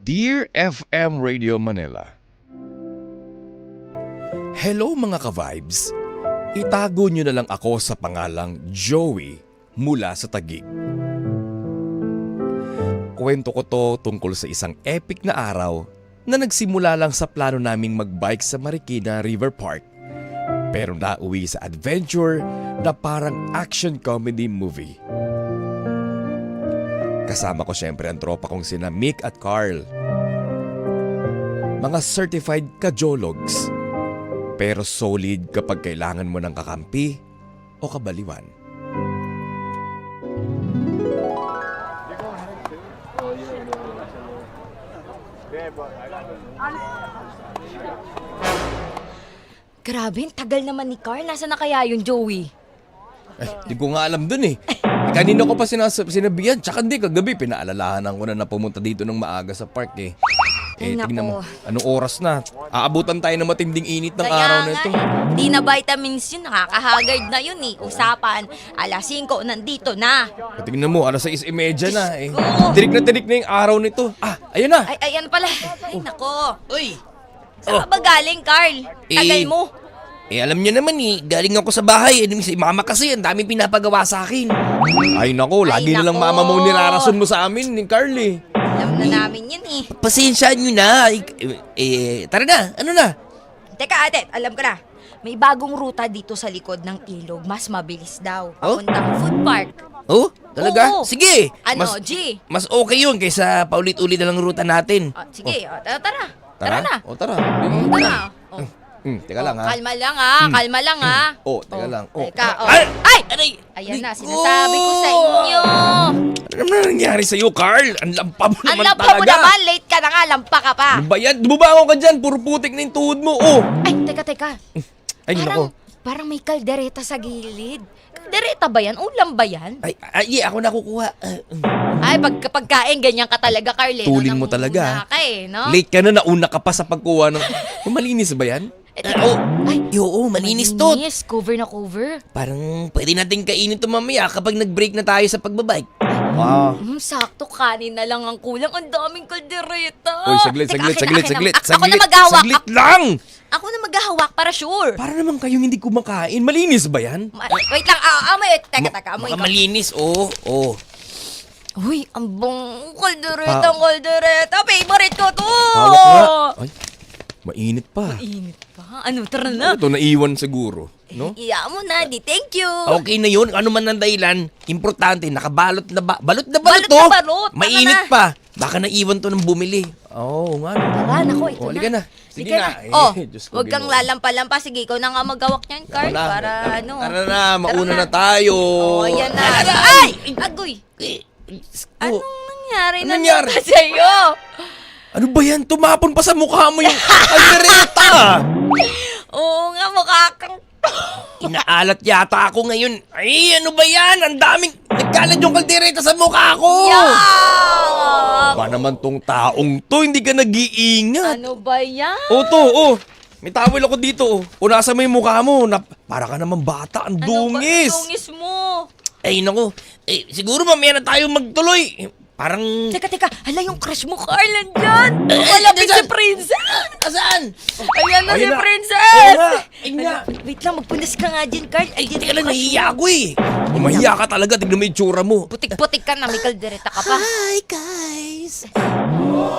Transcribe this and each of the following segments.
Dear FM Radio Manila. Hello mga ka-vibes! Itago nyo na lang ako sa pangalang Joey mula sa Taguig. Kwento ko to tungkol sa isang epic na araw na nagsimula lang sa plano naming magbike sa Marikina River Park pero nauwi sa adventure na parang action comedy movie. Kasama ko syempre ang tropa kong sina Mick at Carl. Mga certified kajologs. Pero solid kapag kailangan mo ng kakampi o kabaliwan. Grabe, tagal naman ni Carl. Nasaan na kaya yung Joey? Di ko nga alam dun eh. Kanina ko pa sinabihan, tsaka hindi kagabi pinaalalahanan ko na pumunta dito ng maaga sa park eh. Ay, Tingnan mo, nako. anong oras na? Aabutan tayo ng matinding init ng Kaya araw nga na ito. Di na vitamins yun. Nakakahagard na yun eh. Usapan, alas 5, nandito na. Tingnan mo, alas 6:30 na eh. ko. Tirik na yung araw nito. Ayun na. Ay, ayan pala. Ay, nako. Uy, Saan ka ba galing, Carl? Tagal mo. alam niyo naman galing ako sa bahay. Si mama kasi, ang daming pinapagawa sa akin. Ay nako, lagi Ay, na lang nako. mama mo nilarason mo sa amin ni Carl eh. Alam na namin yun eh. Pasensyaan niyo na. Tara na, ano na? Teka, ate, alam ko na. May bagong ruta dito sa likod ng ilog. Mas mabilis daw. Oh? Papuntang food park. Oh, talaga? Oo. Sige. Ano, G? Mas okay yun kaysa paulit-ulit na lang ruta natin. Sige, tara. Tara na. O tara. Tara. Oh. Teka lang ha. Kalma lang kalma lang Teka lang. Teka, Ay! Aray! Ayan na, sinasabi ko sa inyo. Ano na nangyari sa'yo, Carl? Ang lampa mo Ang naman lampa talaga. mo naman, late ka na nga, lampa ka pa. Ano ba yan? Bumabangon ka dyan. Puro putik na yung tuhod mo. Oh. Ay, teka. Ay, nako. Parang may kaldereta sa gilid. Kaldereta ba yan? Ulam ba yan? Ay, ako nakukuha. Ay, pagkain, ganyan ka talaga, Carl. Tulin mo talaga. Ka no? Late ka na, nauna ka pa sa pagkuha ng... Malinis ba yan? Oo, malinis to. Malinis, cover na cover. Parang pwede natin kainin to mamaya kapag nag-break na tayo sa pagbabike. Sakto, kanin na lang ang kulang. Ang daming kaldereta. Uy, saglit. Teka, akin. Ako na maghahawak. Saglit lang! Ako na maghahawak para sure. Para naman kayong hindi kumakain. Malinis ba yan? Wait lang, amoy. Teka, amoy Mga ko. malinis, oo. Uy, ang bong kaldereta. Favorite ko to. Hawak nga. Ay, mainit pa. Init pa. Ano, tara na. Ito, naiwan siguro. No? Iya mo na, thank you. Okay na yun. Ano man ang dahilan, importante, nakabalot na ba? Balot na Balot to. na balot. Tama Mainit na. pa. Baka naiwan to ng bumili. Oo nga. No. Tara, nako, ito O, na. halika na. Sige Sige na. na. Diyos ko, Huwag kang Ginoo. lalampa-lampa. Sige, ikaw na nga magawak niyan, Carl. Wala. Para ano. Tara na, mauna Tara na tayo. Oh, ayan na. Tara. Ay! Agoy! Ano? Anong nangyari Ano na nangyari? naman sa'yo? Ano ba yan? Tumapon pa sa mukha mo yung kaldereta. Oo nga, mukha kang... Inaalat yata ako ngayon. Ay, ano ba yan? Ang daming nagkalat yung kaldereta sa mukha ko. Yak! Ba naman tong taong to, hindi ka nag-iingat. Ano ba yan? May towel ako dito. Punasan mo yung mukha mo. Para ka naman bata, ang dungis. Ano ba dungis mo? Ay, naku. Siguro mamaya na tayo magtuloy. Parang... Teka. Hala, yung crush mo, Carl, nandyan. Malapit si nandyan. Princess. Asaan? Ayan na si Ayun na. Princess. Oo nga. Ayun nga. Wait lang, magpunas ka nga dyan, Carl. Ay, Ayan teka yung lang, crush nahihiya mo. ako eh. Mahiya ka talaga. Tignan mo yung tsura mo. Putik-putik ka na, may kaldereta ka pa. Hi, guys.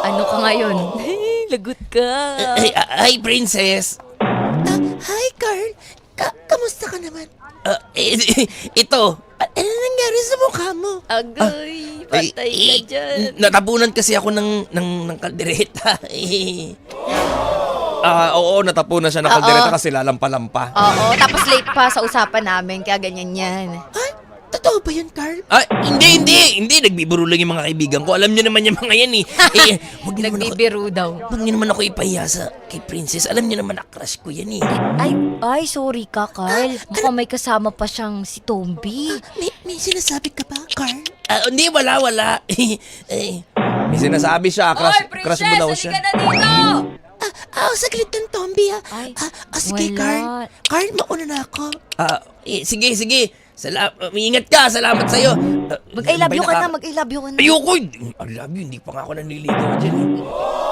Ano ka ngayon? Lagot ka. Hi, princess. Hi, Carl. Kamusta ka naman? Ito. Ano nangyari sa mukha mo? Agoy, patay ka dyan. Natapunan kasi ako ng kaldereta. Oo, natapunan siya ng kaldereta Oo. kasi lalampa-lampa. Oo, tapos late pa sa usapan namin, kaya ganyan yan. Ay, totoo ba yan, Carl? Hindi. Nagbibiro lang yung mga kaibigan ko. Alam niyo naman yung mga yan eh. Huwag niyo naman ako, Nagbibiro daw. huwag niyo naman ako ipahiya kay princess. Alam niyo naman na crush ko yan eh. Ay, sorry ka, Carl. Mukhang may kasama pa siyang si Tomby. May sinasabi ka ba, Carl? Hindi, wala. May sinasabi siya, crush mo daw siya. na dito! Saglit ng Tomby Ay, sige, wala. Carl. Carl, mauna na ako. Sige. Ingat ka, salamat sa'yo. Mag-I love you ka na, mag-I love you ka na. Ayoko, I love you, hindi pa nga ako nanliligaw dyan eh.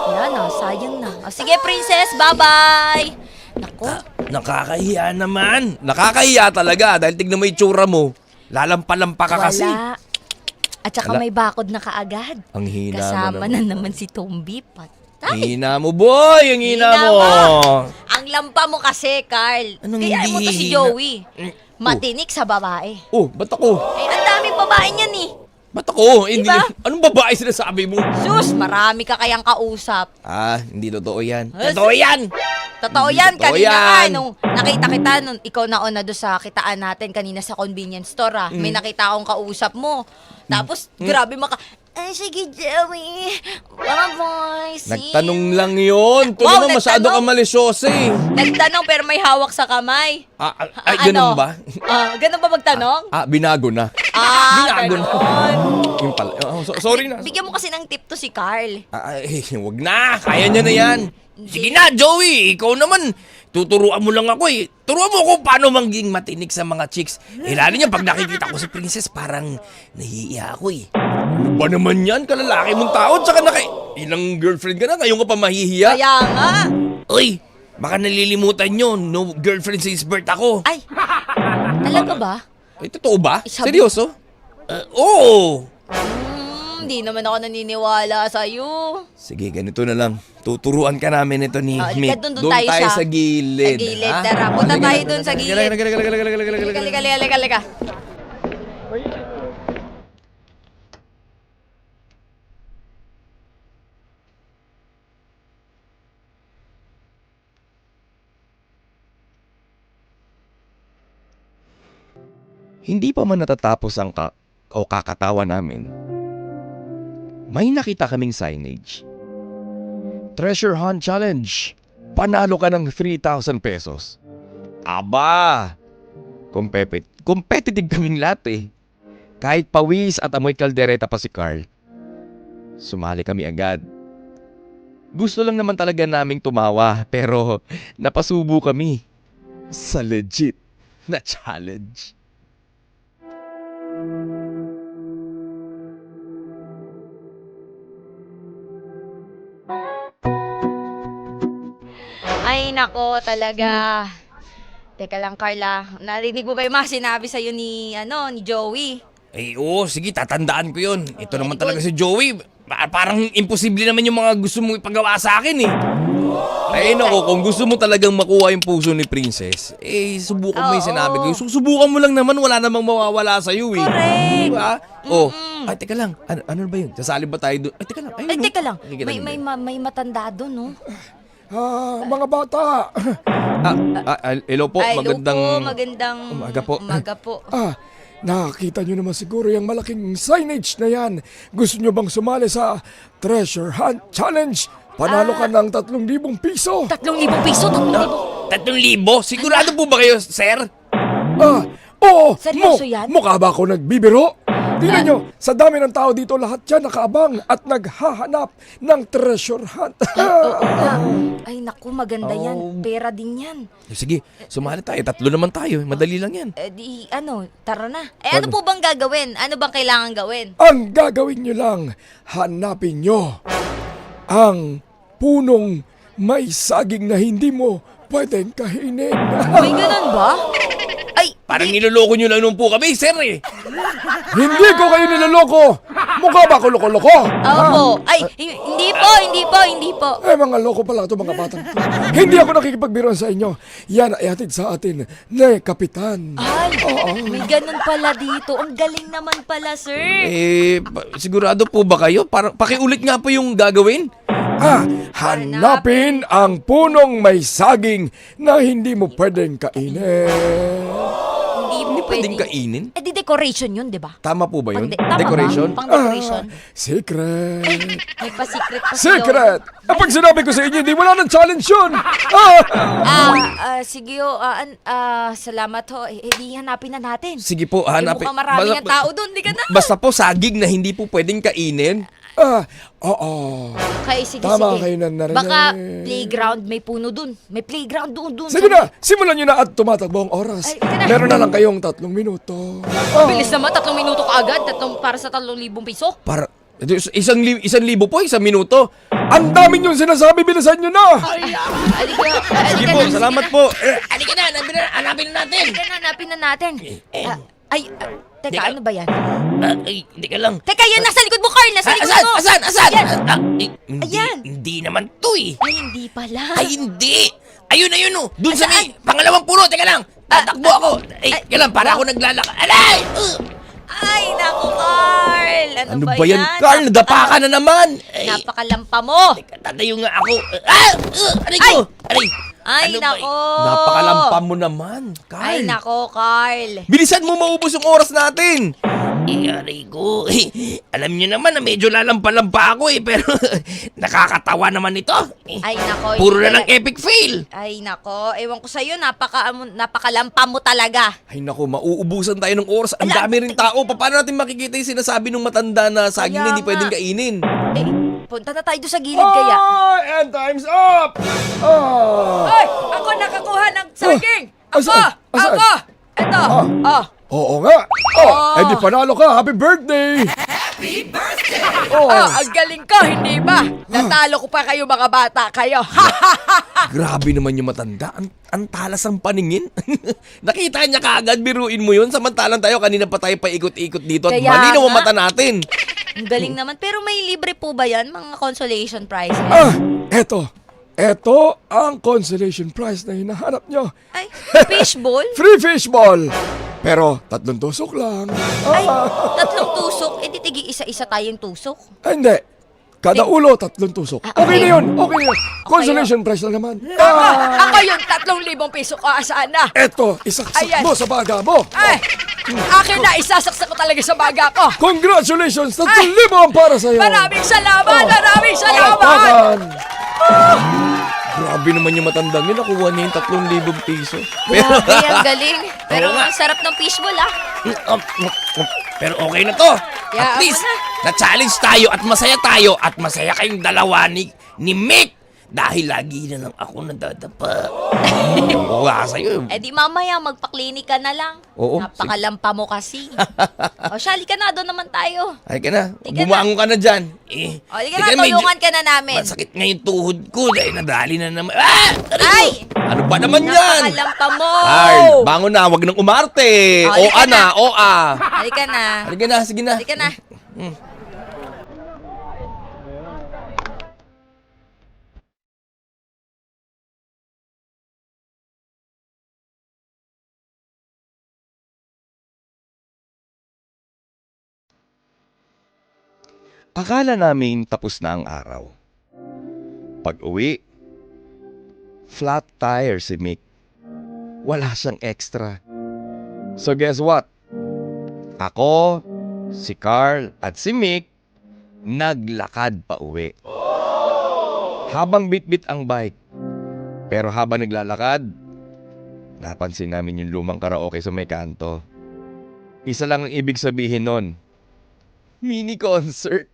Yan na, sayang na. O, sige, princess, bye-bye. Nako, Nakakahiya naman. Nakakahiya talaga dahil tignan mo yung tsura mo. Lalampa-lampa ka kasi. wala. At saka Wala. may bakod na kaagad. Ang hina mo Kasama naman. na naman si Tomby. Patay. Hina mo, boy! Ang hina Hina mo! Ang lampa mo kasi, Carl. Anong Kaya hindi mo to si hihina? Joey. Matinik sa babae. Oh, ba't ako? Eh, ang daming babae niyan eh. Ba't ako? Hindi, Diba? anong babae sinasabi mo? Sus, marami ka kayang kausap. Hindi totoo yan. Totoo yan! Totoo Hindi yan, totoo kanina nga, yan. nung nakita kita, nung ikaw nauna doon sa kitaan natin kanina sa convenience store may nakita akong kausap mo. Tapos, grabe ay, sige, Joey. Mga boys. Nagtanong lang yun. Ito Wow, naman masyado ka nagtanong? malisyoso eh. Nagtanong pero may hawak sa kamay. Ay, ganun ba? Ganun ba magtanong? Binago na. binago na. ganon. Yung pala. Sorry na. Bigyan mo kasi ng tip to si Carl. Wag na. Kaya niya na yan. Sige na, Joey, ikaw naman. Tuturuan mo lang ako eh. Turuan mo ako paano maging matinik sa mga chicks. Lalo niya pag nakikita ko si Princess, parang nahihiya ako eh. Ano ba naman yan? Kalalaki mong tao. Tsaka ilang girlfriend ka na. Ngayon ka pa mahihiya. Kaya nga. Uy, baka nalilimutan nyo, no girlfriend since birth ako. Ay, talaga ba? Ay, totoo ba? Sabi- Seryoso? Oo. Hindi naman ako naniniwala sa'yo. Sige, ganito na lang. Tuturuan ka namin ito ni Halika, Mick. doon tayo sa gilid. Sa gilid, ha? tara. Punta Halika tayo na. doon sa Halika, gilid. halika, halika, halika, halika, halika, halika. Halika. Hindi pa man natatapos ang kakatawa namin, may nakita kaming signage. Treasure Hunt Challenge. Panalo ka ng 3,000 pesos. Aba! Competitive kaming lahat eh. Kahit pawis at amoy kaldereta pa si Carl. Sumali kami agad. Gusto lang naman talaga naming tumawa pero napasubo kami sa legit na challenge. Ay, nako, talaga. Teka lang, Carla. Narinig mo ba yung mga sinabi sa'yo ni Joey? Ay, oo, sige, tatandaan ko yun. Ito naman Very talaga si Joey. Parang imposible naman yung mga gusto mong ipagawa sa akin eh. Ay nako, kung gusto mo talagang makuha yung puso ni Princess, subukan mo yung Oo. sinabi ko. Susubukan mo lang naman, wala namang mawawala sa'yo eh. Correct. Diba? Oh, ay teka lang, ano ba yun? Sasali ba tayo doon? Ay teka lang, Ay, ayun, teka lang. Nakikita niyo ba yun? May matanda doon, no? Mga bata, Hello po, Ay, magandang... magandang umaga po. Umaga po. nakita nyo naman siguro yung malaking signage na yan. Gusto nyo bang sumali sa Treasure Hunt Challenge? Panalo ka ng 3,000 piso. 3,000 piso, 3,000. 3,000? Sigurado po ba kayo, sir? Oo, Seryoso yan? mukha ba ako nagbibiro? Tingnan nyo, sa dami ng tao dito, lahat yan nakaabang at naghahanap ng treasure hunt. Ay, naku, maganda yan. Pera din yan. Sige, sumali tayo. 3 naman tayo. Madali lang yan. Tara na. Ano po bang gagawin? Ano bang kailangan gawin? Ang gagawin nyo lang, hanapin nyo ang punong may saging na hindi mo pwedeng kainin. May ganun ba? Ay, Parang niloloko nyo lang nung po kami, sir eh. Hindi ko kayo nilaloko. Mukha ba ako loko-loko? Opo. Ay, hindi po. Mga loko pala ito mga batang to. Hindi ako nakikipagbiruan sa inyo. Yan ay hatid sa atin ni Kapitan. Ay, may ganun pala dito. Ang galing naman pala, sir. Sigurado po ba kayo? Pakiulit nga po yung gagawin. Hanapin ang punong may saging na hindi mo pwedeng kainin. Hindi Pwedeng kainin? di decoration yun, di ba? Tama po ba yun? Tama Decoration? Ba? Pang decoration. Secret. May pa-secret pa Secret! Pag sinabi ko sa inyo, di wala ng challenge yun. Sige ho. Salamat ho. Di hanapin na natin. Sige po, hanapin. Mukhang maraming ang tao doon, di ka na. Basta po saging na hindi po pwedeng kainin. Oo. Okay, sige, Tama sige. kayo na narinig. Baka playground, may puno dun. May playground doon. Sige na, simulan nyo na at tumatakbo ang oras. Ay, ika na. Meron na lang kayong 3 minuto. Bilis naman, 3 minuto ka agad. Para sa 3,000 piso. Para, 1,000 po, 1 minuto. Ang dami nyo sinasabi, bilisan nyo na! Sige po, salamat po. Halika na, hanapin na natin. Hanapin na natin. Teka, Teka. ano ba yan? Ay, hindi ka lang. Teka, yan, nasa likod mo, Carl! Nasa likod mo! Asan? Yan. Hindi, Ayan. hindi naman to eh. Ay, hindi pala. Ay, hindi. Ayun, oh. Doon sa may pangalawang puno. Teka lang. Tatakbo ako. Ay, teka lang, para ako naglalakad. Alay! Ay, naku, Carl! Ano ba yan, Carl? Nadapa ka na naman. Ay, Napakalampa mo! teka, tatayo nga ako. Aray ko. Aray. Ay, Ano ba nako! napakalampa mo naman, Carl. Ay, nako, Carl! Bilisan mo, maubos yung oras natin. Aray ko. Alam niyo naman na medyo lalampa-lampa ako eh. Pero nakakatawa naman ito. Ay, nako. Puro hindi na lang tala- epic fail. Ay, nako. Ewan ko sa'yo, napakalampa mo talaga. Ay naku, mauubusan tayo ng oras. Ang Ala, dami rin tao. Paano natin makikita yung sinasabi ng matanda na saging Kaya na hindi nga. pwedeng kainin? Eh, punta na tayo doon sa gilid kaya. And time's up! Ay! Ako nakakuha ng saging! Asan? Asan? Ito! Oo nga. Eh di panalo ka. Happy birthday! Ang galing ko, hindi ba? Natalo ko pa kayo mga bata kayo. Grabe naman yung matanda. Ang talas ang paningin. Nakita niya kaagad, biruin mo yun. Samantalang tayo, kanina pa tayo paikot-ikot dito at Kaya malinaw ang nga. mata natin. Ang galing naman. Pero may libre po ba yan? Mga consolation prizes? Eto. Eto ang consolation prize na hinahanap nyo. Ay, fishball? Free fishball! Pero 3 tusok lang. Ay, 3 tusok. Eh, di tigi isa-isa tayong tusok. Ay, hindi. Kada ulo, 3 tusok. Ah, Okay okay. na yun. Okay na yun. Consolation prize lang naman. Ako yung 3,000 piso ko asaan na. Eto, isaksak Ayan. mo sa baga mo. Ay, akin na, isasaksak ko talaga sa baga ko. Congratulations! 3,000 ang para sa'yo. Maraming salamat, maraming salamat. Palakpakan. Grabe naman yung matandang yun. Nakuha niya yung 3,000 piso. Grabe, ang galing. Pero Oo nga. ang sarap ng fishball, ah. Pero okay na to. Yeah, At least, ako na-challenge tayo at masaya kayong dalawa ni Mick. Dahil lagi na lang ako nadadapa. Oo nga sa'yo. Eh di mamaya magpa-clinic ka na lang. Oo, Napakalampa mo kasi. O siya, halika na, doon naman tayo. Ay ka na. Tika na. Bumangon ka na dyan. O, halika na, tulungan ka na namin. Masakit nga yung tuhod ko dahil nadali na naman. Ah! Ay! Ano ba naman yan? Napakalampa mo! Carl, bangon na. Huwag nang umarte. Oh, O-a halika na. na. O-a. Halika na. Halika na. Sige na. Halika na. Akala namin tapos na ang araw. Pag-uwi, flat tire si Mick. Wala siyang extra. So guess what? Ako, si Carl at si Mick naglakad pa uwi. Habang bitbit ang bike. Pero habang naglalakad, napansin namin yung lumang karaoke sa may kanto. Isa lang ang ibig sabihin nun. Mini concert.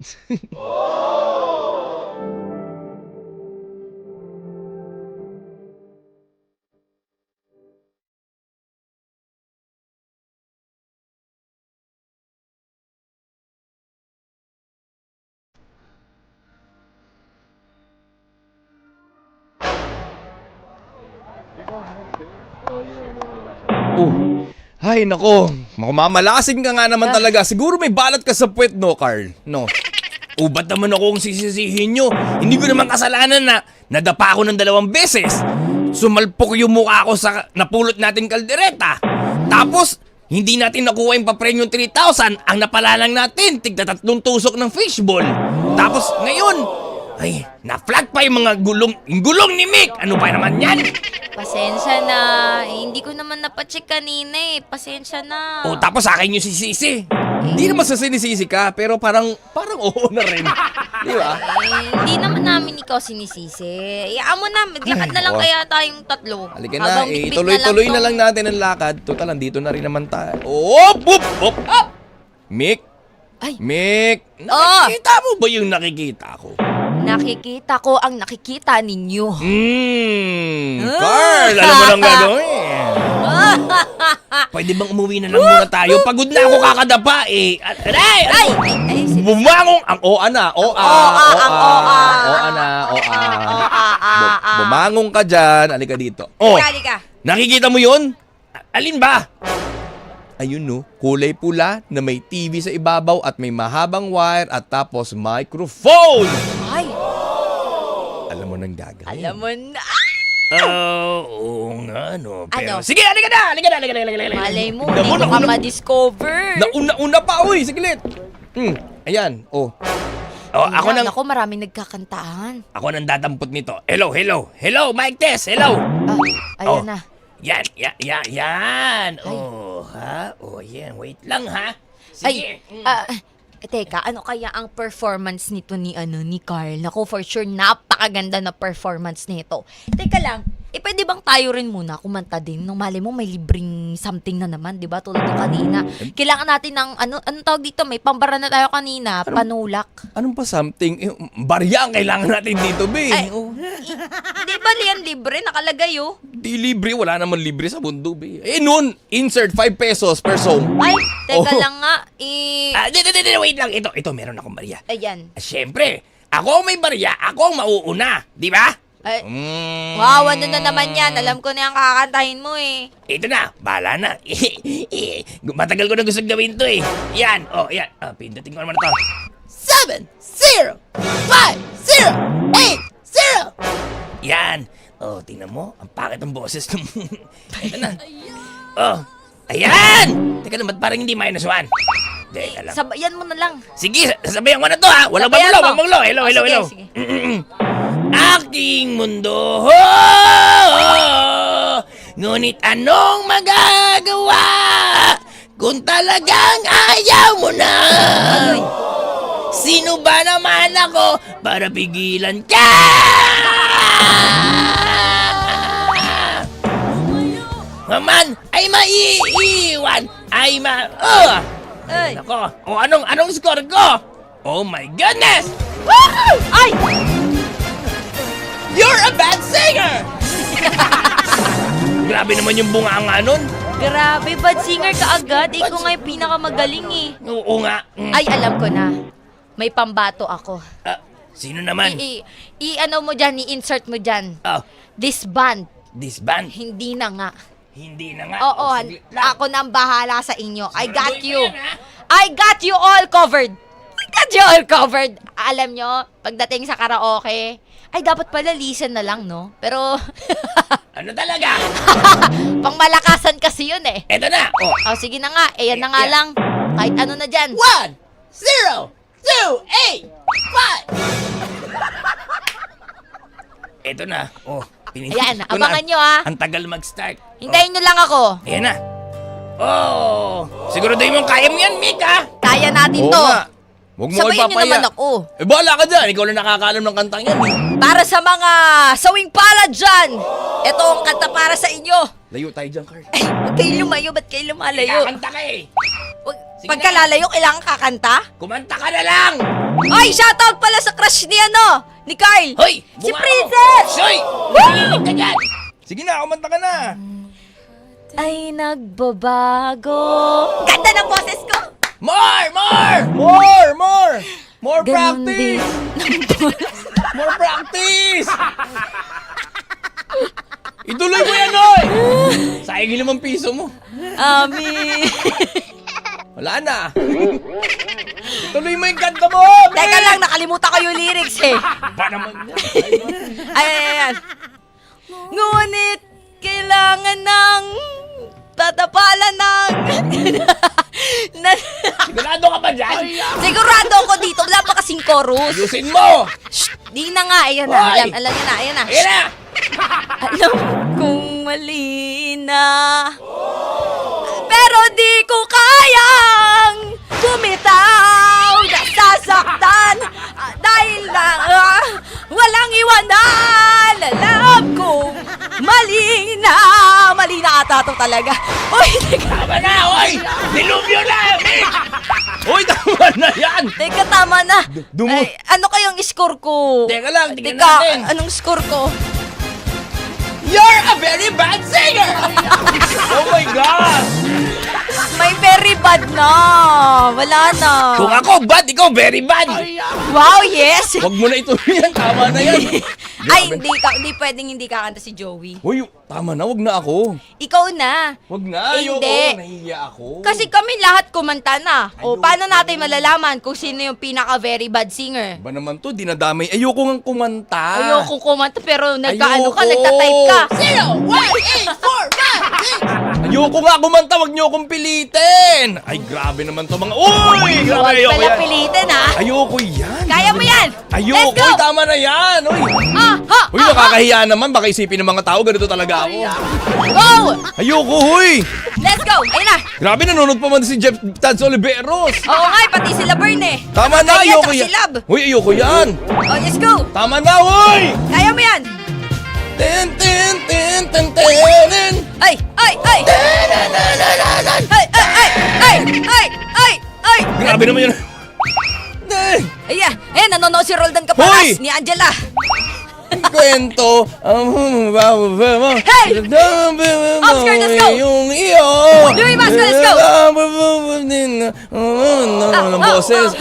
Ay, nako. Mamalasin ka nga naman talaga. Siguro may balat ka sa puwet, no, Carl? No. Ubat naman ako kung sisisihin nyo. Hindi ko naman kasalanan na nadapa ako ng 2 beses. Sumalpok yung mukha ko sa napulot nating kaldereta. Tapos, hindi natin nakuha yung paprenyong 3,000. Ang napala lang natin, tigna 3 tusok ng fishball. Tapos, ngayon, ay, na-flat pa yung mga yung gulong ni Mick. Ano ba naman yan? Pasensya na. Eh, hindi ko naman napacheck kanina eh. Pasensya na. O, tapos sa akin yung sisisi. Hindi naman sa sinisisi ka, pero parang oo na rin. Di ba? Eh, hindi naman namin ikaw sinisisi. Iyaan mo na. Maglakad na lang Ay, kaya tayong 3. Halika na, Habang bitbit tuloy-tuloy na tong- lang natin ang lakad. Total, dito na rin naman tayo. Op! Op! Op! Mick, Ay. Mick, Oh. nakikita mo ba yung nakikita ko? Nakikita ko ang nakikita ninyo. Carl, alam mo lang gagawin. Pwede bang umuwi na lang muna tayo? Pagod na ako kakadapa eh. Aray! Ay! Sige. Bumangong ang OA na. OA. ang OA. OA na. OA. Ah. Bumangong ka dyan. Halika dito. Oh, Halika. Nakikita mo yun? Alin ba? ayun no. Kulay pula na may TV sa ibabaw at may mahabang wire at tapos microphone. Ay, Alam mo nang gagawin. alam mo na. Oo nga, no. Ano? Pero, sige, halika na. Malay mo, Naku, dito naku, ka naku. ma-discover. Nauna-una pa, uy. Siglit. Ayan, oh. Oh, ako nang Ako, maraming nagkakantaan. dadampot nito. Hello. Hello, mic test. Hello. Ayan Oh. na. Yan. Oh, ha? Oh, yan. Wait lang, ha? Sige. Teka, ano kaya ang performance nito ni Carl? Naku, for sure, napakaganda na performance nito. Teka lang, pwede bang tayo rin muna kumanta din? Nung mali mo, may libreng something na naman, di ba? Tulad yung kanina. Kailangan natin ng, anong tawag dito? May pambara na tayo kanina, panulak. Anong pa something? Barya ang kailangan natin dito, be. Ay, Oh. Di ba liyan libre? Nakalagay, oh. Di libre. Wala naman libre sa mundo, be. Noon, insert 5 pesos per song. Ay, teka Oh. lang nga, Wait lang. Ito, meron akong barya. ayan. Siyempre, ako ang may barya. Ako ang mauuna. Di ba? Ay, wow, ano na naman yan? Alam ko na yung kakantahin mo eh. Ito na, bahala na. Matagal ko na gusto gawin to eh. Yan, yan. Pindutin ko naman ito. 7, 0, 5, 0, 8, 0. Yan. Tingnan mo. Ang pakit ng boses ng... Ito na. Ayan! Teka lang, ba't parang hindi minus 1? Teka lang. Sabayan mo na lang. Sige, sasabayan ko na to ha. Walang Sabayan magulo, mo. Hello. Sige. Aking mundo, ngunit anong magagawa kung talagang ayaw mo na? Sino ba naman ako para pigilan ka? Maman ay maiiwan, ay Ay. Nako, anong score ko? Oh my goodness! Ay! You're a bad singer! Grabe naman yung bunganga nun. Grabe, bad singer ka agad. Ikaw nga yung pinakamagaling eh. Oo nga. Ay, alam ko na. May pambato ako. Sino naman? Ano mo dyan, i-insert mo dyan. Disband. Disband? Hindi na nga. Hindi na nga. Oo, Saglit lang. ako na ang bahala sa inyo. I got Siguraduhin you. mo yan, ha? I got you all covered. Alam nyo, pagdating sa karaoke, ay dapat pala listen na lang, no? Pero, Ano talaga? pangmalakasan kasi yun eh. Eto na. Sige na nga, yan na nga Yeah. lang. Kahit ano na dyan. 1, 0, 2, 8, 5. Eto na. Ayan, ko na. abangan nyo ha. Ang tagal mag-start. Hintayin nyo lang ako. Ayan na. Siguraduhin mong kaya mo yan, Mick, ha? Kaya natin Oo to. nga. Huwag mo Sabayan nyo naman ipapaya. ako. Bahala ka dyan. Ikaw lang nakakaalam ng kantang yan. Para sa mga sawing palad dyan, ito ang kanta para sa inyo. Layo tayo dyan, Carl. Ay, huwag kayo lumayo, ba't kayo lumalayo? Kakanta ka eh. Sige Pagka na. lalayo, kailangan kakanta? Kumanta ka na lang. Ay, shoutout pala sa crush ni ni Carl. Hoy! Si bunga Princess! ako. Hoy! Nalilig ka dyan. Sige na, kumanta ka na. Ay, nagbabago. Ganda ng boses ko! More! More Ganon practice. More practice. Ituloy mo yan, oy. Sayang yung 5 piso mo. Ami. Wala na. Ituloy mo yung kanta mo. Teka lang, nakalimutan ko yung lyrics eh. Ba naman yan? Ayan. Ngunit, kailangan ng tatapalan ng... Sigurado ka ba dyan? Sigurado ako dito, wala pa kasing chorus. Ayusin mo! Di na nga, ayan na, Hoy! alam niyo na, ayan na. Ayan na! Alam kong mali na, pero di ko kayang bumitaw, nasasaktan, dahil na walang iwanan. Alam kong mali na ata to talaga. Uy, teka. Tama na, oy! Dilubyo na, Mick! Uy, tama na yan! Teka, tama na. Dumo. Ay, ano kayang score ko? Teka lang, tingnan Teka, natin. anong score ko? You're a very bad singer! Oh my God! May very bad na. Wala na. Kung ako bad, ikaw very bad! Wow, yes. Huwag mo na ituloy yan, tama na yan. Ay, hindi pwedeng hindi kakanta si Joey. Uy, tama na, wag na ako. Ikaw na. Wag na, ayoko, Hindi. nahihiya ako. Kasi kami lahat kumanta na. O, paano natin malalaman kung sino yung pinaka very bad singer? Ba naman to, dinadamay. Ayoko nga kumanta. Ayoko kumanta pero nagkaano ka, Ayoko. nagtatype ka. 0, 1, 8, 4, 5, 6. Ayoko nga kumanta, wag niyo akong pilitin. Ay, grabe naman to mga... Uy, grabe, Huwag ayoko pala yan. pilitin ha. Ayoko yan. Kaya mo yan. Ayoko, Let's go. Uy, tama na yan. Uy, Ha, uy nakakahiya naman. Baka isipin ng mga tao, ganito talaga ako. Go. Ayoko, huy. Let's go. Ayun na. Grabe, nanonood pa man si Jeff Tads Oliveros. Oo nga, pati sila Bern eh. Tama na, Kaya, ayoko tsaka yan. si Lab. Uy, ayoko yan. Oh, let's go. Tama na, huy. Kaya mo yan. Ten, ten, ten, ten, ten. Ay, ay, ay. Ay, ay, ay, ay, ay, ay, ay. Grabe naman yun. Ayan, nanonood si Roldan Hoy! Caparas ni Angela. Kwento. Hey! Oscar, let's go! Yung iyo. Louis Vasco, let's go! Ng boses.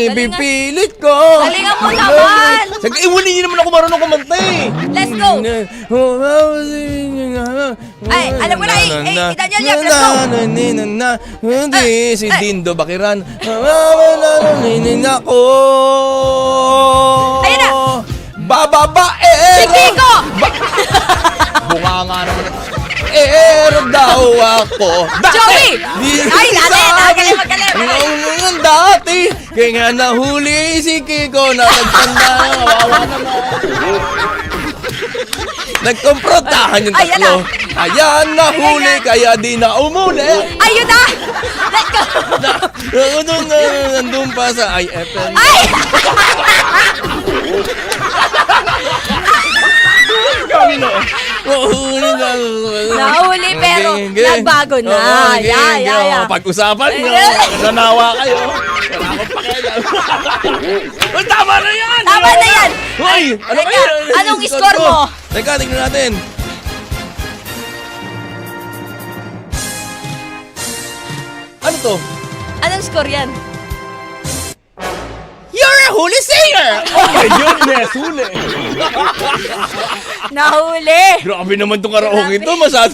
Ibipilit ko. Galingan mo naman! Hindi naman ako marunong kumanta eh. Let's go! Ay, alam mo na eh. Daniel Yap, let's go! Hindi, si Dindo Bakiran. Ako. Ayun na! Bababaero! Si Kiko! Bunga nga naman. Ero daw ako. Joey! Ay, magaling. Ang dati. Kaya nga nahuli si Kiko na nagtanda. Kawawa naman. Nagkomprontahan yung Ayan tatlo. Ayan, nahuli, kaya di na umuli. Ayun na! Let's go! Nandun pa sa IFM. Ay! Nahuli pero nagbago na. Yeah. Pag-usapan nyo. Nanawa kayo. Wala akong pakialam. Oh, tama na yan! Tama na yan! Hoy! Ano Teka, kaya? anong score mo? Teka, tingnan natin. Ano to? Anong score yan? You're a huli singer! Oh my goodness, huli! Nahuli! Grabe naman itong karaoke ito. Masyado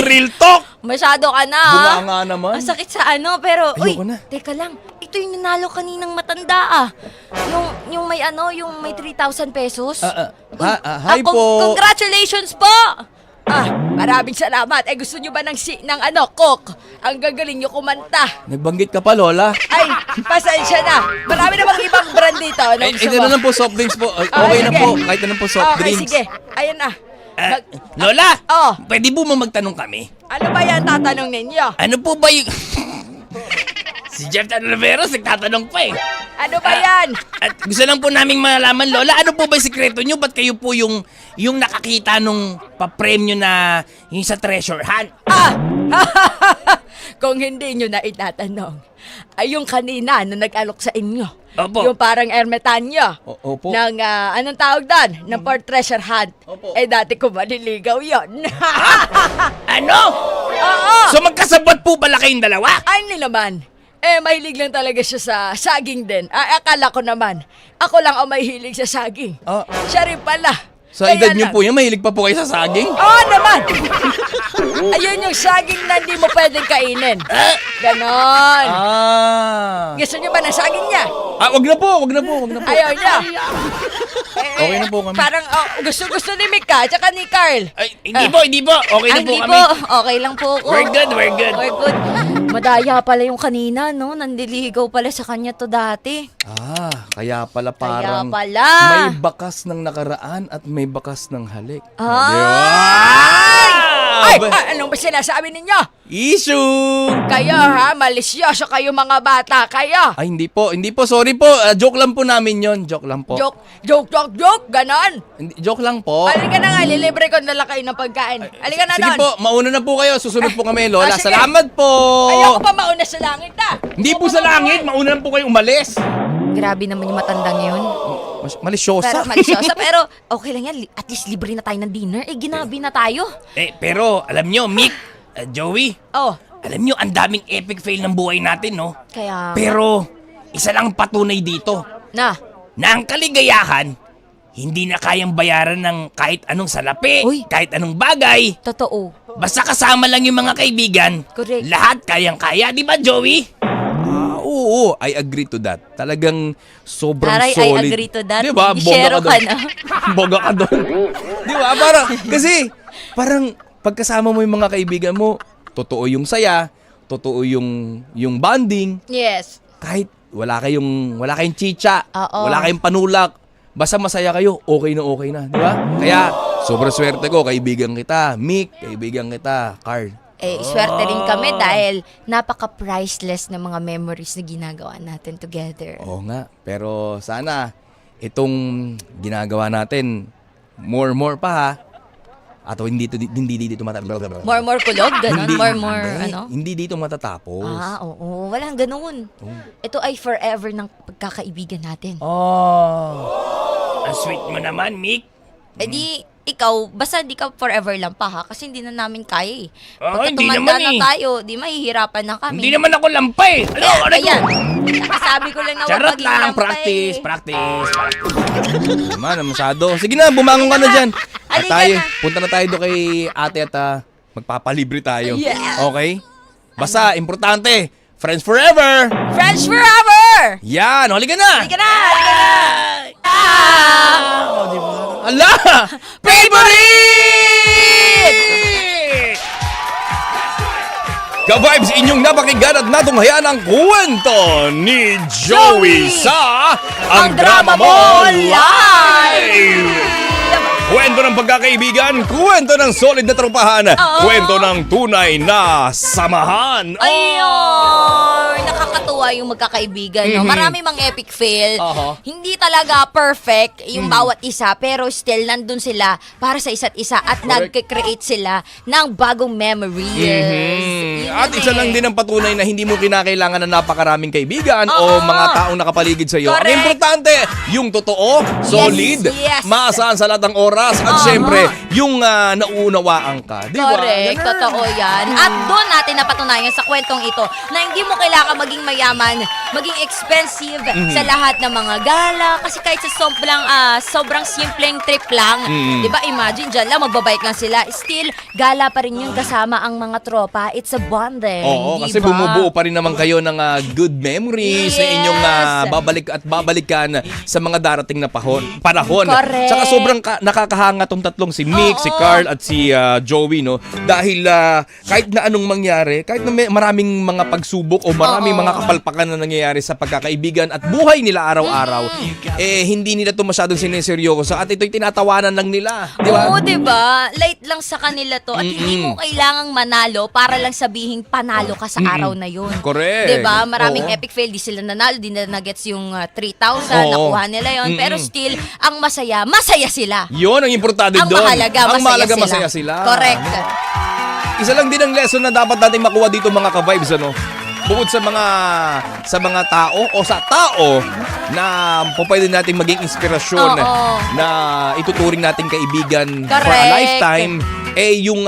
real talk. Masyado ka na. Bunga nga naman. Ang sakit sa ano, pero, Ayoko uy, na. teka lang. Ito yung nanalo kaninang matanda ah. Yung may 3,000 pesos. Hi po. Congratulations po! Maraming salamat. Gusto nyo ba ng Coke? Ang gagaling nyo kumanta. Nagbanggit ka pa, Lola. Ay, pasensya na. Marami namang ibang brand dito. Anong gusto Ito mo? na lang po, soft drinks po. Okay na sige. po. Kahit na lang po soft Okay, drinks. sige. Ayan na. Lola, Oh. pwede po mo magtanong kami? Ano ba yan tatanong ninyo? Ano po ba yung... Si Jeff Oliveros nagtatanong pa eh. Ano ba yan? At gusto lang po naming malaman, Lola, ano po ba yung sikreto nyo? Ba't kayo po yung nakakita nung pa-premyo na yung sa treasure hunt? Kung hindi nyo na itatanong, ay yung kanina na nag-alok sa inyo. Opo. Yung parang ermitanyo. Opo. Ng, anong tawag doon? Ng for treasure hunt. Opo. Dati ko maliligaw yon. Ano? Oo! So magkasabot po pala kayong dalawa? Ay, hindi naman. Mahilig lang talaga siya sa saging din. Akala ko naman, ako lang ang mahilig sa saging. Siya rin pala. Sa Kaya edad nyo lang. po yan, mahilig pa po kayo sa saging? Oo naman! Ayun yung saging na hindi mo pwedeng kainin. Ganon. Gusto niyo ba ng saging niya? Wag na po. Ayaw niya. Okay na po kami. Parang gusto ni Mika, tsaka ni Carl. Ay, hindi po. Okay na po Hindi kami. po. Okay lang po ako. We're good. We're good. Madaya pala yung kanina, no? Nandiligaw pala sa kanya to dati. Kaya pala parang pala. may bakas ng nakaraan at may bakas ng halik. Ay! Ay, anong ba sinasabi ninyo? Issue! Kayo ha, malisyoso kayo mga bata, kayo. Ay, hindi po, sorry po. Joke lang po namin yon, joke lang po. Joke, ganon. Joke lang po. Halika na nga, lilibre ko na lang kayo ng pagkain. Halika na Sige doon. po, mauna na po kayo. Susunod po kami, Lola. Ah, sige. Salamat po. Ayoko pa mauna sa langit Hindi po sa langit, mauna na po kayo umalis. Grabe naman yung matandang yun. Malisyosa. Pero malisyosa, pero okay lang yan. At least libre na tayo ng dinner. Ginabi na tayo. Pero alam nyo, Mick, Joey, Oh, alam nyo, ang daming epic fail ng buhay natin, no? kaya... Pero, isa lang patunay dito, Na, na ang kaligayahan, hindi na kayang bayaran ng kahit anong salapi, Uy. kahit anong bagay. totoo. Basta kasama lang yung mga kaibigan, Correct. lahat kayang-kaya, di ba, Joey? Oo, I agree to that. Talagang sobrang Taray, I solid. agree to that. Di ba? Shero ka na. Boga ka doon. Di ba? Parang pagkasama mo yung mga kaibigan mo, totoo yung saya, totoo yung bonding, Yes. kahit wala kayong chicha, Oo. wala kayong panulak, basta masaya kayo, okay na, di ba? Kaya sobrang swerte ko, kaibigan kita, Mick, kaibigan kita, Carl. Swerte rin kami dahil napaka-priceless ng mga memories na ginagawa natin together. Oo nga, pero sana itong ginagawa natin more pa ha. At hindi dito matatapos. More kulog, ganun. More, ano? Hindi dito matatapos. Oo. Walang ganun. Ito ay forever ng pagkakaibigan natin. Ang sweet mo naman, Mick. Di, ikaw, basta di ka forever lang pa ha, kasi hindi na namin kaya eh. Pagka hindi tumanda naman na eh. tayo, di mahihirapan na kami. Hindi naman ako lampay. Ayan. Nakasabi ko lang na huwag Charot maging lang, lampay. practice. Naman, masyado. Sige na, bumangon ka na dyan. At Halika tayo, na. punta na tayo doon kay ate at magpapalibre tayo. Yeah. Okay? Basta, importante, friends forever! Friends forever! Yan, halika na! Halika na! Halika na! Ala! Favorite! Ka-vibes, inyong napakinggan at natunghayan ang kwento ni Joey sa Ang Drama Mo Live! Kwento ng pagkakaibigan, kwento ng solid na tropahan, kwento ng tunay na samahan. Ayun! Nakakatuwa yung magkakaibigan, no? Marami mang epic fail. Hindi talaga perfect yung bawat isa, pero still nandun sila para sa isa't isa at nagke-create sila ng bagong memories. Yun At yun isa lang din ang patunay na hindi mo kinakailangan ng napakaraming kaibigan o mga taong nakapaligid sa iyo. Ang Correct. importante, yung totoo, solid, yes. maasahan sa lahat ng oras, at syempre, yung nauunawaan ka. Di ba? Correct, Ganun. totoo yan. At doon natin napatunayan sa kwentong ito na hindi mo kailangan maging mayaman, maging expensive sa lahat ng mga gala. Kasi kahit sa sobrang simpleng trip lang, di ba, imagine dyan lang, magbabike lang sila. Still, gala pa rin yung kasama ang mga tropa. It's a bonding. Oo, di kasi ba? bumubuo pa rin naman kayo ng good memories na inyong Yes. babalik at babalikan sa mga darating na panahon. Correct. Saka sobrang nakakahanga tong tatlong si Mick, si Carl at si Joey, no? Dahil kahit na anong mangyari, kahit na maraming mga pagsubok o maraming mga kapalpakan na nangyayari sa pagkakaibigan at buhay nila araw-araw, hindi nila to masyadong sineseryoso at ito'y tinatawanan lang nila. Di ba? Oo, di ba? Light lang sa kanila to. At hindi mo kailangang manalo para lang sabihing panalo ka sa araw na yun. Correct. Di ba? Maraming Oo. epic fail. Di sila nanalo. Di na nagets yung 3,000. Oo. Nakuha nila yon. Pero still, ang masaya sila. Yun ang importante Ang doon. mahalaga, ang mahalaga, masaya masaya sila. Correct. Isa lang din ang lesson na dapat nating makuha dito mga ka-vibes, ano? Bukod sa mga tao o sa tao na pwede nating maging inspirasyon Oo. na ituturing nating kaibigan for a Correct. lifetime, yung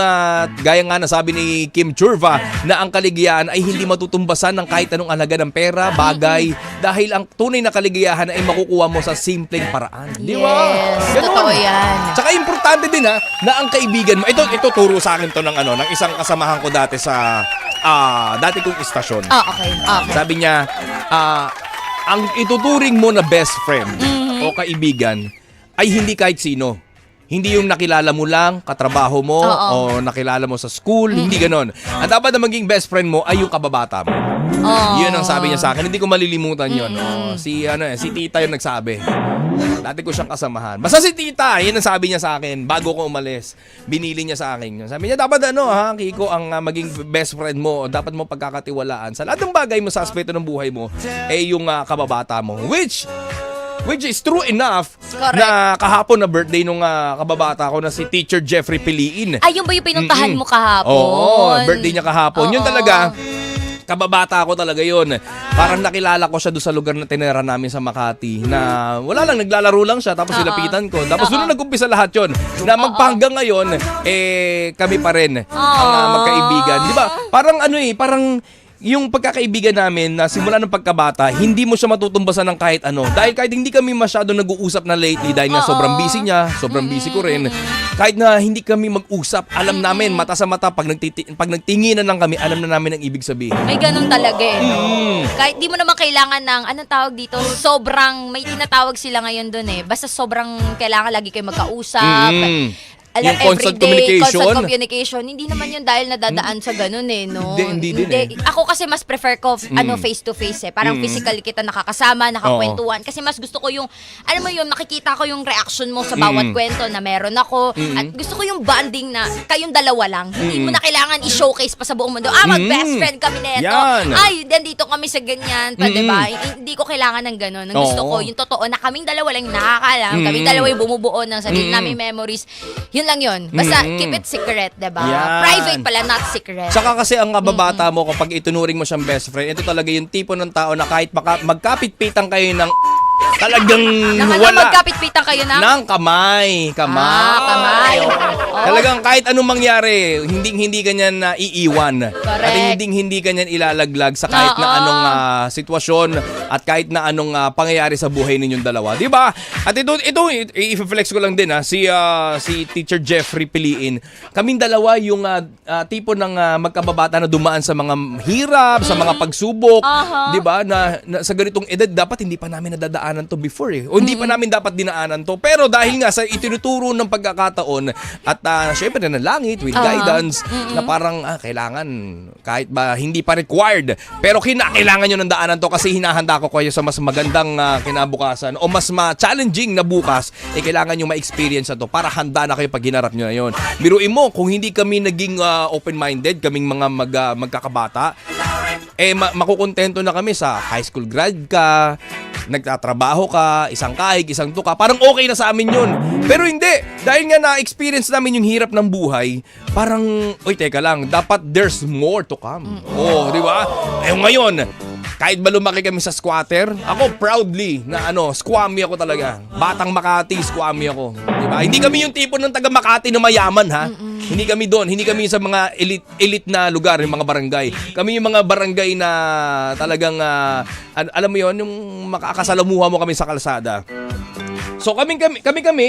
gaya nga na sabi ni Kim Churva na ang kaligayahan ay hindi matutumbasan ng kahit anong halaga ng pera, bagay, dahil ang tunay na kaligayahan ay makukuha mo sa simpleng paraan. Di ba? Yes, Ganun. totoo yan. Tsaka importante din na ang kaibigan mo, ito turo sa akin to ng isang kasamahan ko dati sa dati kong istasyon. Okay. Sabi niya, ang ituturing mo na best friend o kaibigan ay hindi kahit sino. Hindi yung nakilala mo lang, katrabaho mo, o Oo. nakilala mo sa school, hindi ganon. Ang dapat na maging best friend mo ay yung kababata mo. Oo. Yun ang sabi niya sa akin. Hindi ko malilimutan yun. Si tita yung nagsabi. Dati ko siyang kasamahan. Basta si tita, yun ang sabi niya sa akin bago ko umalis. Binili niya sa akin. Sabi niya, dapat Kiko, ang maging best friend mo, dapat mo pagkakatiwalaan sa lahat ng bagay mo sa aspeto ng buhay mo, yung kababata mo. Which is true enough. Correct. Na kahapon na birthday nung kababata ko na si Teacher Jeffrey Piliin. Ay, yung ba yung pinuntahan mo kahapon? Oo, birthday niya kahapon. Yun Oo. talaga, kababata ko talaga yun. Parang nakilala ko siya doon sa lugar na tinira namin sa Makati na wala lang, naglalaro lang siya tapos nilapitan ko. Tapos doon na nag-umpisa lahat yun. Na magpahanggang ngayon, kami pa rin ang magkaibigan. Di ba? Parang yung pagkakaibigan namin na simula ng pagkabata, hindi mo siya matutumbasan ng kahit ano. Dahil kahit hindi kami masyado nag-uusap na lately, dahil nga sobrang busy niya, sobrang busy ko rin. Kahit na hindi kami mag-usap, alam namin, mata sa mata, pag nagtinginan lang kami, alam na namin ang ibig sabihin. May ganun talaga Kahit di mo naman kailangan ng, anong tawag dito, sobrang, may tinatawag sila ngayon dun Basta sobrang kailangan lagi kayo magkausap. Yung constant Constant communication. Hindi naman yun dahil nadadaan sa ganun no? Hindi din Ako kasi mas prefer ko face to face Parang physically kita nakakasama, nakakwentuhan. Kasi mas gusto ko yung, alam mo yun, makikita ko yung reaction mo sa bawat kwento na meron ako. At gusto ko yung bonding na kayong dalawa lang. Hindi mo na kailangan i-showcase pa sa buong mundo. Mag-best friend kami neto. Yan. Ay, dito kami sa ganyan. Diba? Hindi ko kailangan ng ganun. Ang gusto ko, yung totoo na kaming dalawa lang nakakalam. Kaming dalawa yung bumubuo ng sarili namin memories. Yun lang yun. Basta keep it secret, diba? Yan. Private pala, not secret. Tsaka kasi ang kababata mo, kapag itunuring mo siyang best friend, ito talaga yung tipo ng tao na kahit magkapit-pitan kayo ng talagang wala. Magkapit-pitan kayo ng? Ng kamay. Kamay. Talagang kahit anong mangyari, hindi kanyan na iiwan. Correct. At hindi kanyan ilalaglag sa kahit na anong sitwasyon at kahit na anong pangyayari sa buhay ninyong dalawa. Di ba? At ito i-flex ko lang din si Teacher Jeffrey Piliin. Kaming dalawa yung tipo ng magkababata na dumaan sa mga hirap, sa mga pagsubok. Di ba? Na sa ganitong edad, dapat hindi pa namin nadadaanan to before O hindi pa namin dapat dinaanan to. Pero dahil nga sa itinuturo ng pagkakataon at syempre na langit with guidance na parang kailangan kahit ba hindi pa required pero kinakailangan nyo ng daanan to kasi hinahanda ko kayo sa mas magandang kinabukasan o mas challenging na bukas kailangan nyo ma-experience na to para handa na kayo pag ginarap nyo na yun. Biruin mo kung hindi kami naging open-minded, kaming mga magkakabata makukontento na kami sa high school grad ka, nagtatrabaho ka, isang kahig, isang tuka, parang okay na sa amin yun. Pero hindi, dahil nga na-experience namin yung hirap ng buhay, parang, teka lang, dapat there's more to come. Di ba? Ngayon, kahit ba lumaki kami sa squatter, ako proudly na squammy ako talaga. Batang Makati, squammy ako. Di ba? Hindi kami yung tipo ng taga Makati na mayaman, ha? Hindi kami doon. Hindi kami sa mga elite na lugar, yung mga barangay. Kami yung mga barangay na talagang, alam mo yon yung makakasalamuha mo kami sa kalsada. So kami,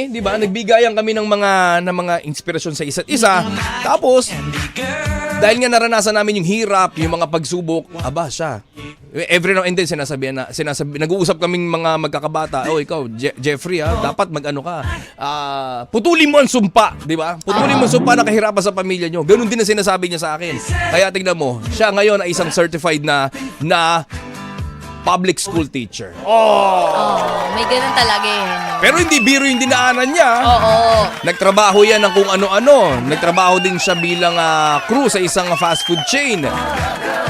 di ba? Nagbigayan kami ng mga inspirasyon sa isa't isa. Tapos, dahil nga naranasan namin yung hirap, yung mga pagsubok, siya. Every now and then sinasabi, nag-uusap kaming mga magkakabata, ikaw, Jeffrey, dapat mag-ano ka. Putulin mo ang sumpa, di ba? Putulin mo ang sumpa na kahirapan sa pamilya nyo. Ganun din ang sinasabi niya sa akin. Kaya tingnan mo, siya ngayon ay isang certified na public school teacher. May ganun talaga Pero hindi biro yung dinaanan niya. Nagtrabaho yan ng kung ano-ano. Nagtrabaho din siya bilang crew sa isang fast food chain.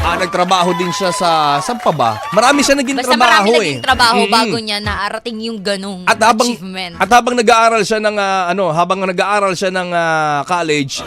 Nagtrabaho din siya sa saan pa ba? Marami siya naging Basta trabaho marami naging trabaho bago niya naarating yung ganung achievement. At habang nag-aaral siya ng college,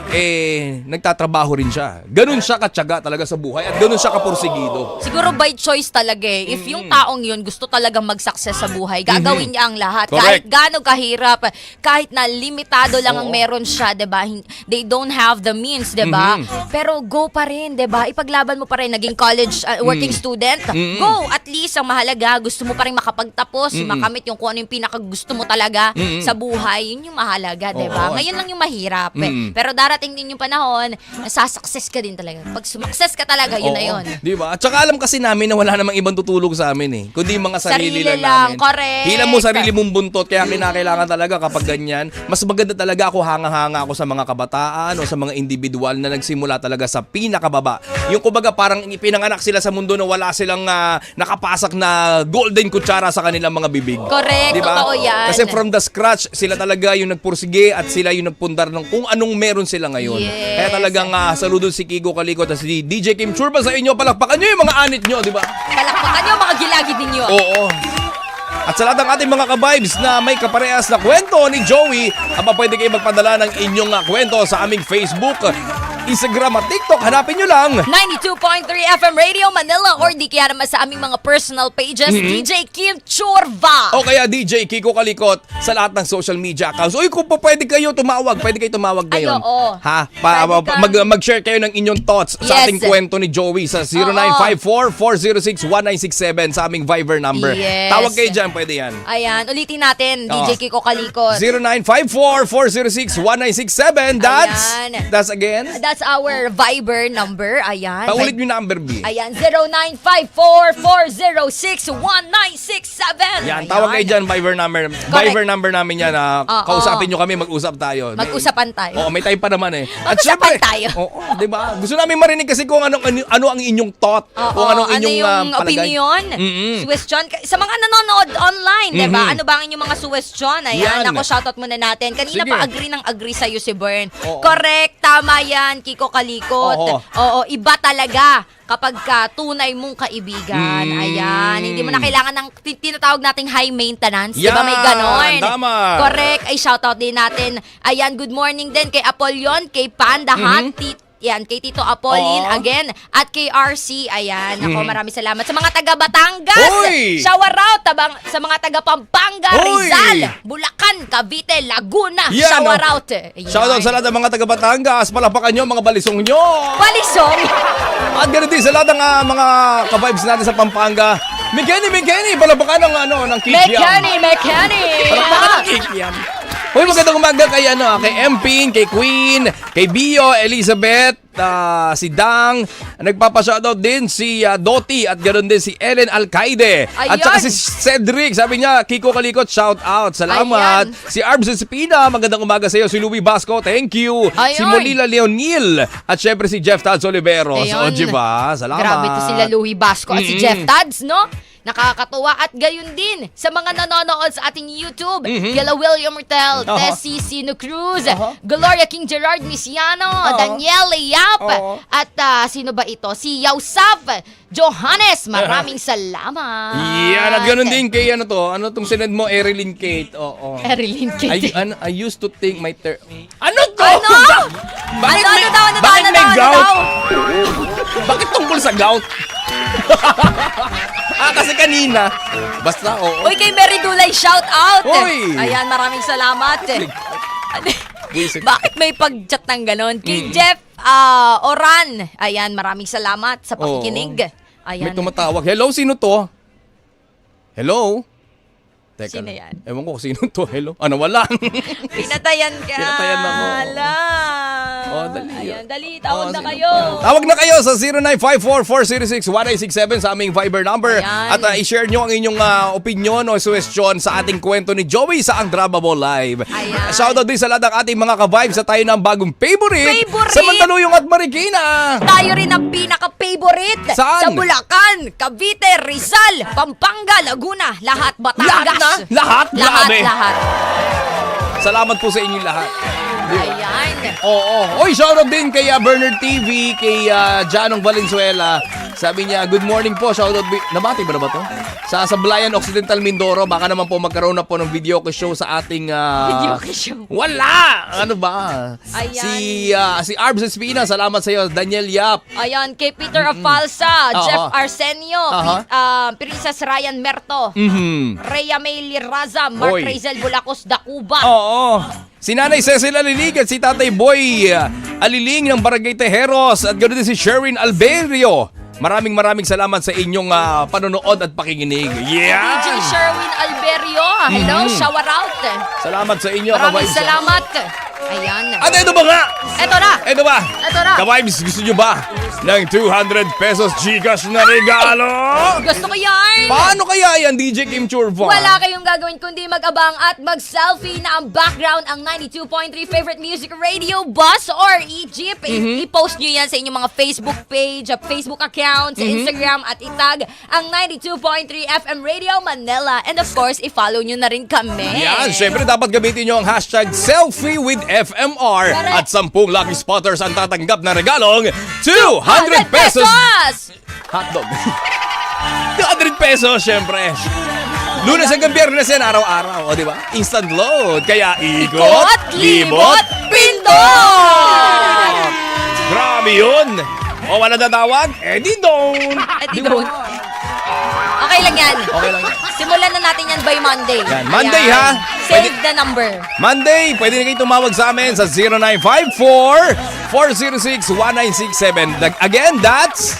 nagtatrabaho rin siya. Ganun siya katyaga talaga sa buhay at ganun siya kapursigido. Siguro by choice talaga If yung taong yun gusto talagang mag-success sa buhay, gagawin niya ang lahat. Correct. Kahit gaano kahirap, kahit na limitado lang ang meron siya, 'di ba? They don't have the means, 'di ba? Pero go pa rin, 'di ba? Ipaglaban mo pa rin naging college working student. Go, at least ang mahalaga, gusto mo pa rin makapagtapos, makamit yung kung ano yung pinakagusto mo talaga sa buhay. Yun yung mahalaga, 'di ba? Ngayon lang yung mahirap. Pero darating din yung panahon, sasuccess ka din talaga. Pag sumakses ka talaga, yun na yun. 'Di ba? At saka alam kasi namin na wala namang ibang tutulong makakatulong sa amin eh. Kundi mga sarili lang namin. Correct. Hila mo sarili mong buntot, kaya kinakailangan talaga kapag ganyan. Mas maganda talaga ako, hanga-hanga ako sa mga kabataan o sa mga individual na nagsimula talaga sa pinakababa. Yung kumbaga parang pinanganak sila sa mundo na wala silang nakapasak na golden kutsara sa kanilang mga bibig. Correct, Diba? totoo yan. Kasi from the scratch, sila talaga yung nagpursige at sila yung nagpundar ng kung anong meron sila ngayon. Yes. Kaya talagang saludo si Kiko Kalikot at si DJ Kim Churba sa inyo. Palakpakan nyo yung mga anit nyo, di ba? Palakpakan nyo mga gilagid ninyo. Oo. At sa lahat ng ating mga ka-vibes na may kaparehas na kwento ni Joey, pwede kayo magpadala ng inyong kwento sa aming Facebook, Instagram at TikTok. Hanapin nyo lang. 92.3 FM Radio Manila or di kaya naman sa aming mga personal pages, DJ Kim Churva. O kaya DJ Kiko Kalikot sa lahat ng social media accounts. Uy, kung pwede kayo tumawag Ay, ngayon. oo. Ha? Pwede Mag-share kayo ng inyong thoughts sa Yes. ating kwento ni Joey sa 0954-406-1967 sa aming Viber number. Yes. Tawag kayo dyan, pwede yan. Ayan, ulitin natin, Oo. DJ Kiko Kalikot. 0954-406-1967. Ayan. That's again. That's our Viber number. Ayan. Paulit yung number, B. Ayan, 0954-406-1967. Yan, tawag kayo dyan, Viber number. Viber number namin yan. Oo. Kausapin nyo kami, mag-usap tayo. Mag-usapan tayo. Oo, may time pa naman eh. Mag-usapan tayo. Oo, di ba? Gusto namin marinig kasi kung ano ang inyong thought, Oo, kung anong inyong yung palagay. opinion, suggestion. Sa mga nanonood online, di ba? Ano ba ang inyong mga suggestion? Ayan, Yan. ako shoutout muna natin. Kanina Sige. pa agree sa'yo si Bern. Oo. Correct, tama yan, Kiko Kalikot. Oo, iba talaga kapag tunay mong kaibigan. Ayan, hindi mo na kailangan ng tinatawag nating high maintenance. Di ba may Yan, ganon? tama. Correct. Ay, shoutout din natin. Ayan, good morning din kay Apollyon, kay Panda Hunt, yan, kay Tito Apollin, Oo. again, at kay RC, ayan, ako, maraming salamat. Sa mga taga Batangas, Hoy! shower out, sa mga taga Pampanga, Hoy! Rizal, Bulacan, Cavite, Laguna, Yan, shower oh. out. Ayan. Shoutout sa lahat ng mga taga Batangas. Palapakan nyo, mga balisong nyo. Balisong. At ganun din sa lahat ng mga ka-vibes natin sa Pampanga. Mikeni, palapakan ng Kikiam. Mechanic. Palapakan ng Kikiam. Hoy, magandang umaga kay kay Emping, kay Queen, kay Bio, Elizabeth, si Dang, nagpapa-shoutout din si Doti at ganoon din si Ellen Alcaide. At Ayan. saka si Cedric, sabi niya, Kiko Kalikot, shout out. Salamat. Ayan. Si Arbs Espina, magandang umaga sa iyo. Si Louie Basco, thank you. Ayan. Si Molila Leonil at syempre si Jeff Tads Oliveros. Ayun. O, diba? Salamat. Grabe to sila Louie Basco at si Jeff Tads, no? Nakakatuwa at gayon din sa mga nanonood sa ating YouTube. Gala William Mortel, Tessie Sino Cruz, Gloria King Gerard Misiano, Danielle Yap, at sino ba ito? Si Yausaf Johannes. Maraming salamat. Yan, at ganoon din kay ano tong sinend mo, Erilyn Kate. Oo. Erilyn Kate. I used to think my Ano to? Ano? Bakit Ano may, daw? bakit may gout? Bakit tungkol sa gout? Kasi kanina. Basta, oo. Uy, kay Mary Dulay, shout out. Uy! Ayan, maraming salamat. Buisit. Bakit may pag-chat ng ganon? Kay Jeff Oran, ayan, maraming salamat sa pakikinig. May Ayan. tumatawag. Hello, sino to? Hello? Teka Sino lang. yan? Ewan ko kung sino to. Hello? Ano, wala. Pinatayan ka. Pinatayan ako. Ala. Oh, dali. Ayan, dali. Tawag na sino kayo. pa? Tawag na kayo sa 0954-406-1967 sa aming Viber number. Ayan. At i-share nyo ang inyong opinion o suggestion sa ating kwento ni Joey sa Ang Drama Ball Live. Ayan. Shoutout din sa lahat ng ating mga ka-vibes sa tayo ng bagong favorite. Sa Mandaluyong at Marikina. Tayo rin ang pinaka-favorite. Saan? Sa Bulacan, Cavite, Rizal, Pampanga, Laguna, lahat Batangas. Lahat? Grabe. Lahat. Salamat po sa inyong lahat. Ayan. Oo. Oy, shoutout din kay Bernard TV, kay Janong Valenzuela. Sabi niya, good morning po. Shoutout. Nabati ba na ba to? Sa Sablayan Occidental Mindoro, baka naman po magkaroon na po ng video show sa ating... Video show. Wala! Ano ba? Ayan. Si Arbs Espina, salamat sa iyo. Daniel Yap. Ayan, kay Peter Afalsa, Oo. Jeff Arsenio, Princess Ryan Merto, Rhea May Liraza, Mark Oy. Razel Bulacos, Dacuban. Oo. Si Nanay Cecil Alilig at si Tatay Boy Aliling ng Barangay Tejeros at ganoon din si Sherwin Alberio. Maraming salamat sa inyong panonood at pakikinig. Yeah! DJ Sherwin Alberio, hello, shower out. Salamat sa inyo, Maraming ka-vibes. salamat. Ayan. At ito ba nga? Eto na! Ito ba? Eto na! Ka-vibes, gusto nyo ba ng 200 pesos Gcash na regalo? Gusto ko yan! Paano kaya yan, DJ Kim Churva? Wala kayong gagawin kundi mag-abang at mag-selfie na ang background ang 92.3 favorite music radio bus or e-jeep. I-post nyo yan sa inyong mga Facebook page, Facebook account, sa Instagram at itag ang 92.3 FM Radio Manila. And of course, i-follow nyo na rin kami. Yan, syempre dapat gamitin nyo ang hashtag selfie with FMR Correct. at 10 lucky spotters ang tatanggap na regalong 200 pesos hotdog. 200 pesos, syempre. Lunes hanggang Biyernes yan, araw-araw, o di ba? Instant load, kaya ikot, libot, pindot! Grabe yun! O wala natawag? Eh di doon! Di ba? Okay lang yan. Okay lang yan. Simulan na natin yan by Monday. Yan, Monday, Ayan. ha? Save Pwede- the number. Monday, pwede na kayo tumawag sa amin sa 0954-406-1967. Again, that's...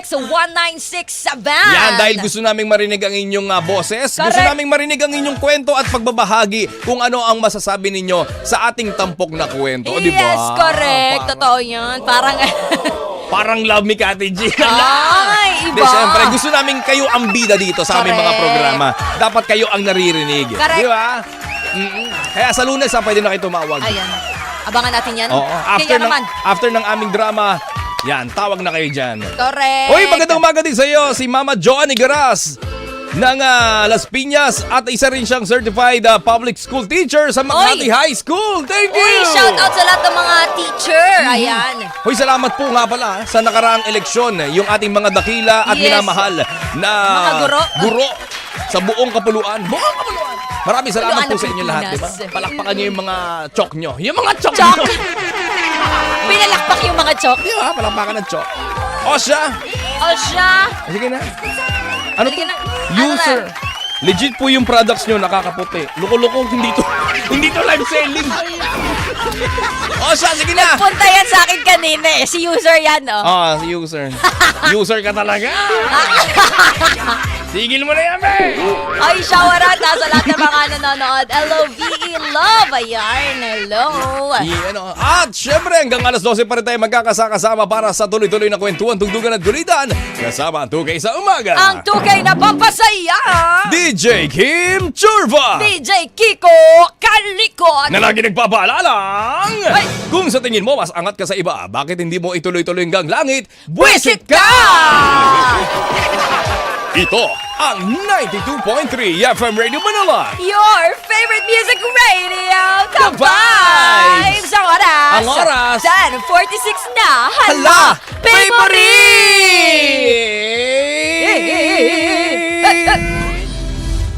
0954-406-1967. Yan, dahil gusto naming marinig ang inyong boses. Gusto Correct. naming marinig ang inyong kwento at pagbabahagi kung ano ang masasabi ninyo sa ating tampok na kwento. Di ba? Yes, correct. Totoo yan. Parang... Parang Love Me, Kati G. Ay, Di, iba. syempre, gusto namin kayo ang bida dito sa aming mga Correct. programa. Dapat kayo ang naririnig. Correct. Di ba? Kaya sa Lunes, pwede na kayo tumawag. Ayan. Abangan natin yan. Oo, Kaya naman. after ng aming drama, yan, tawag na kayo dyan. Correct. Uy, magandang umaga din sa iyo, si Mama Joanny Garas ng Las Piñas at isa rin siyang certified public school teacher sa Makati Oy. High School. Thank you! Uy, shout out sa lahat ng mga teacher. Ayan. Uy, salamat po nga pala sa nakaraang eleksyon, yung ating mga dakila at Yes. minamahal na Mga guro. sa buong kapuluan. Buong kapuluan! Maraming salamat Kapuluan po ng sa inyo lahat, di ba? Pilipinas. Palakpakan niyo yung mga chok nyo. Yung mga chok Chok. nyo! Pinalakpak yung mga chok. Di ba? Palakpakan ng chok. O siya! O siya. Sige na. Ano to? Sige na. User. Ano Legit po yung products nyo, nakakaputi. Loko-loko, hindi to live selling. O siya, sige na. Punta yan sa akin kanina eh. Si user yan, oh. Ah, user. User ka talaga. Tigil mo na yan, be. Ay, shawaran na sa lahat ng mga nanonood. L-O-V-E, love. Ayan, hello. At syempre, hanggang alas 12 pa rin tayo magkakasama para sa tuloy-tuloy na kwentuhan, tugdugan at gulitan. Kasama ang 2K sa umaga. Ang 2K na pampasaya. DJ Kim Churva. DJ Kiko Kalikot. Na lagi nagpapaalalang, Ay! kung sa tingin mo mas angat ka sa iba, bakit hindi mo ituloy-tuloy hanggang langit? Buwisit ka! Ito ang 92.3 FM Radio Manila. Your favorite music radio. The Vibes. Ang oras. Ang oras. 10:46 na. Hala! Favorite!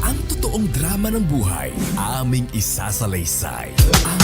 Ang totoong drama ng buhay, aming isasalaysay. Ang